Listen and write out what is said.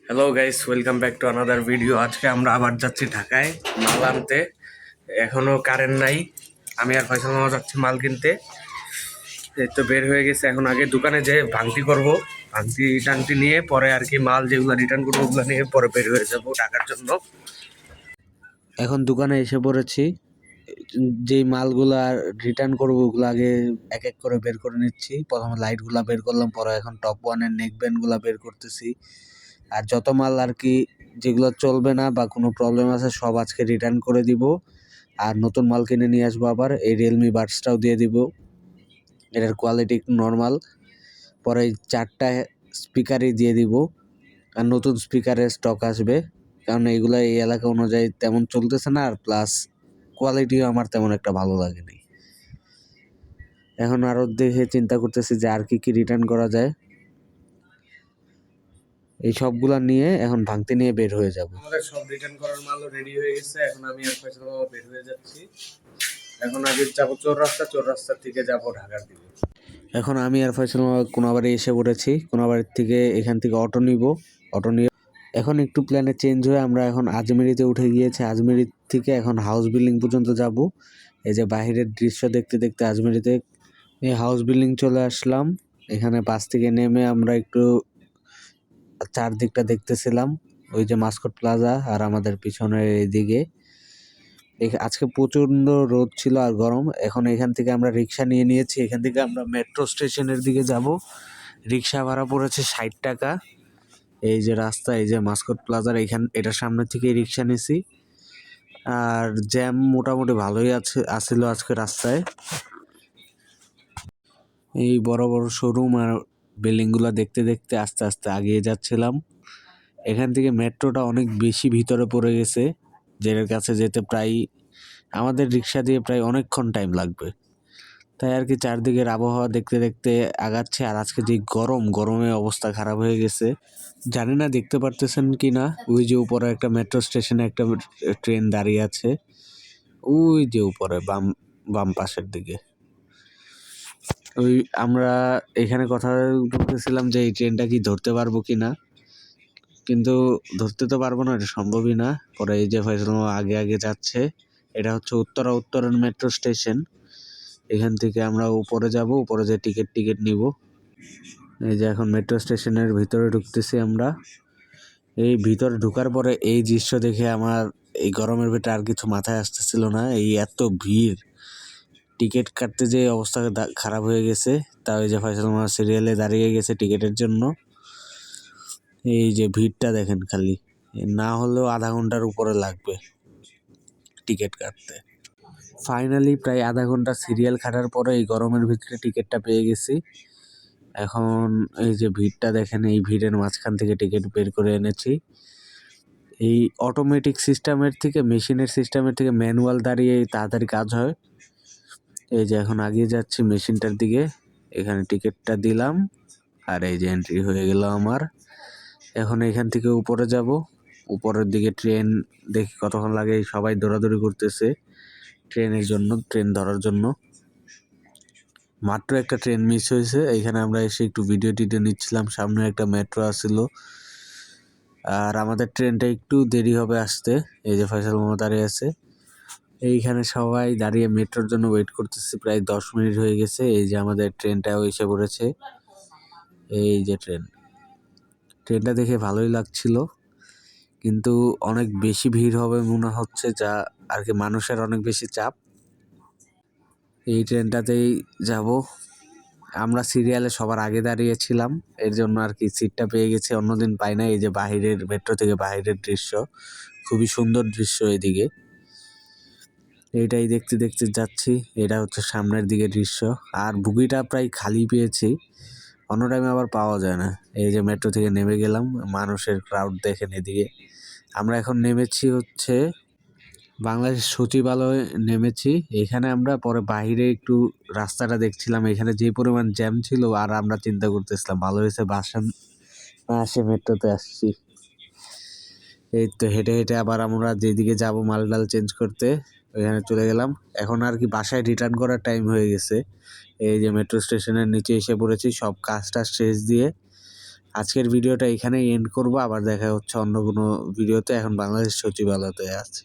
Hello guys, welcome back to another video. আজকে আমরা আবার যাচ্ছি ঢাকায় মাল আনতে। এখনো কারেন্ট নাই। আমি আর ফয়সাল মামা যাচ্ছি মাল কিনতে। এই তো বের হয়ে গেছে। এখন আগে দোকানে যে ভাঙতি করব, ভাঙতি টাংতি নিয়ে পরে আর কি মাল যেগুলো রিটার্ন করবো ওগুলো নিয়ে পরে বের হয়ে যাবো ঢাকার জন্য। এখন দোকানে এসে পড়েছি। যেই মালগুলা রিটার্ন করবো ওগুলো আগে এক এক করে বের করে নিচ্ছি। প্রথমে লাইটগুলা বের করলাম, পরে এখন টপ ওয়ানের নেক ব্যান্ডগুলা বের করতেছি। আর যত মাল আর কি যেগুলো চলবে না বা কোনো প্রবলেম আছে সব আজকে রিটার্ন করে দিব। আর নতুন মাল কিনে নিয়ে আসবো। আবার এই রিয়েলমি বাডসটাও দিয়ে দিব, এটার কোয়ালিটি একটু নর্মাল। পরে এই 4টা স্পিকারই দিয়ে দিব। আর নতুন স্পিকারের স্টক আসবে, কারণ এইগুলো এই এলাকা অনুযায়ী তেমন চলতেছে না। আর প্লাস কোয়ালিটিও আমার তেমন একটা ভালো লাগেনি। এখন আরও দেখে চিন্তা করতেছি যে আর কি রিটার্ন করা যায়। এই সবগুলা নিয়ে এখন ভাঙতে নিয়ে বের হয়ে যাব। আমাদের সব রিটার্ন করার মালও রেডি হয়ে গেছে। এখন আমি আর ফয়সাল মামা বের হয়ে যাচ্ছি। এখন আগে যাবো চৌরাস্তা থেকে যাব ঢাকার দিকে। এখন আমি আর ফয়সাল মামা কোনাবাড়ি এসে পড়েছি। কোনাবাড়ির থেকে এখান থেকে অটো নিব। অটো নিয়ে এখন একটু প্ল্যানে চেঞ্জ হয়ে আমরা এখন আজমেরিতে উঠে গিয়েছি। আজমেরি থেকে এখন হাউস বিল্ডিং পর্যন্ত যাব। এই যে বাহিরের দৃশ্য দেখতে দেখতে আজমেরিতে এই হাউস বিল্ডিং চলে আসলাম। এখানে বাস থেকে নেমে আমরা একটু চারদিকটা দেখতেছিলাম। ওই যে মাস্কট প্লাজা আর আমাদের পিছনের এইদিকে আজকে প্রচন্ড রোদ ছিল আর গরম। এখন এখান থেকে আমরা রিক্সা নিয়ে নিয়েছি। এখান থেকে আমরা মেট্রো স্টেশনের দিকে যাব। রিক্সা ভাড়া পড়েছে 60 টাকা। এই যে রাস্তা, এই যে মাস্কট প্লাজার এটার সামনে থেকে রিক্সা নিছি। আর জ্যাম মোটামুটি ভালোই আছিল আজকে রাস্তায়। এই বড় বড় শোরুম আর বিল্ডিংগুলো দেখতে দেখতে আস্তে আস্তে আগিয়ে যাচ্ছিলাম। এখান থেকে মেট্রোটা অনেক বেশি ভিতরে পড়ে গেছে, যেটার কাছে যেতে প্রায় আমাদের রিক্সা দিয়ে প্রায় অনেকক্ষণ টাইম লাগবে। তাই আর কি চারদিকের আবহাওয়া দেখতে দেখতে আগাচ্ছে। আর আজকে যে গরমে অবস্থা খারাপ হয়ে গেছে। জানি না দেখতে পারতেছেন কি না, ওই যে উপরে একটা মেট্রো স্টেশনে একটা ট্রেন দাঁড়িয়ে আছে। ওই যে উপরে বাম বাম পাশের দিকে। ওই আমরা এখানে কথা বলতেছিলাম যে এই ট্রেনটা কি ধরতে পারবো কিনা, কিন্তু ধরতে তো পারবো না, এটা সম্ভবই না। পরে এই যে ফয়সাল মামা আগে আগে যাচ্ছে। এটা হচ্ছে উত্তরন মেট্রো স্টেশন। এখান থেকে আমরা উপরে যাব, উপরে যে টিকিট নিব। এই যে এখন মেট্রো স্টেশনের ভিতরে ঢুকতেছি আমরা। এই ভিতরে ঢুকার পরে এই দৃশ্য দেখে আমার এই গরমের ভিতরে আর কিছু মাথায় আসতেছিল না। এই এত ভিড়, টিকিট কাটতে যে অবস্থা খারাপ হয়ে গেছে। তাও এই যে ফয়সাল মামা সিরিয়ালে দাঁড়িয়ে গেছে টিকিটের জন্য। এই যে ভিড়টা দেখেন, খালি না হলেও আধা ঘন্টার উপরে লাগবে টিকিট কাটতে। ফাইনালি প্রায় আধা ঘন্টা সিরিয়াল কাটার পরে এই গরমের ভিতরে টিকিটটা পেয়ে গেছি। এখন এই যে ভিড়টা দেখেন, এই ভিড়ের মাঝখান থেকে টিকিট বের করে এনেছি। এই অটোমেটিক সিস্টেমের থেকে, মেশিনের সিস্টেমের থেকে ম্যানুয়াল দাঁড়িয়ে তাড়াতাড়ি কাজ হয়। এই যে এখন আগিয়ে যাচ্ছি মেশিনটার দিকে। এখানে টিকিটটা দিলাম আর এই যে এন্ট্রি হয়ে গেল আমার। এখন এখান থেকে উপরে যাব। উপরের দিকে ট্রেন দেখি কতক্ষণ লাগে। সবাই দৌড়াদৌড়ি করতেছে ট্রেন ধরার জন্য। মাত্র একটা ট্রেন মিস হয়েছে। এখানে আমরা এসে একটু ভিডিও টিডিও নিচ্ছিলাম। সামনে একটা মেট্রো আসছিল আর আমাদের ট্রেনটা একটু দেরি হবে আসতে। এই যে ফয়সাল মামা দাঁড়িয়ে আছে। এইখানে সবাই দাঁড়িয়ে মেট্রোর জন্য ওয়েট করতেছে। প্রায় 10 মিনিট হয়ে গেছে। এই যে আমাদের ট্রেনটাও এসে পড়েছে। এই যে ট্রেনটা দেখে ভালোই লাগছিল, কিন্তু অনেক বেশি ভিড় হবে মনে হচ্ছে, যা আর কি মানুষের অনেক বেশি চাপ। এই ট্রেনটাতেই যাব। আমরা সিরিয়ালে সবার আগে দাঁড়িয়েছিলাম, এর জন্য আর কি সিটটা পেয়ে গেছি, অন্যদিন পাই না। এই যে বাহিরের মেট্রো থেকে বাহিরের দৃশ্য, খুবই সুন্দর দৃশ্য এদিকে। এইটাই দেখতে দেখতে যাচ্ছি। এটা হচ্ছে সামনের দিকে দৃশ্য। আর বুগিটা প্রায় খালি পেয়েছি, অন্য টাইমে আবার পাওয়া যায় না। এই যে মেট্রো থেকে নেমে গেলাম, মানুষের ক্রাউড দেখেন এদিকে। আমরা এখন নেমেছি হচ্ছে বাংলাদেশ সচিবালয়ে নেমেছি। এখানে আমরা পরে বাহিরে একটু রাস্তাটা দেখছিলাম, এখানে যে পরিমাণ জ্যাম ছিল। আর আমরা চিন্তা করতেছিলাম ভালো হয়েছে বাসা না আসে মেট্রোতে আসছি। এই তো হেঁটে হেঁটে আবার আমরা যেদিকে যাব মাল ডাল চেঞ্জ করতে ওইখানে চলে গেলাম। এখন আর কি বাসায় রিটার্ন করার টাইম হয়ে গেছে। এই যে মেট্রো স্টেশনের নিচে এসে পড়েছি, সব কাজ টাজ শেষ দিয়ে। আজকের ভিডিওটা এখানেই এন্ড করব, আবার দেখা হচ্ছে অন্য কোনো ভিডিওতে। এখন বাংলাদেশ সচিবালয়তে আছি।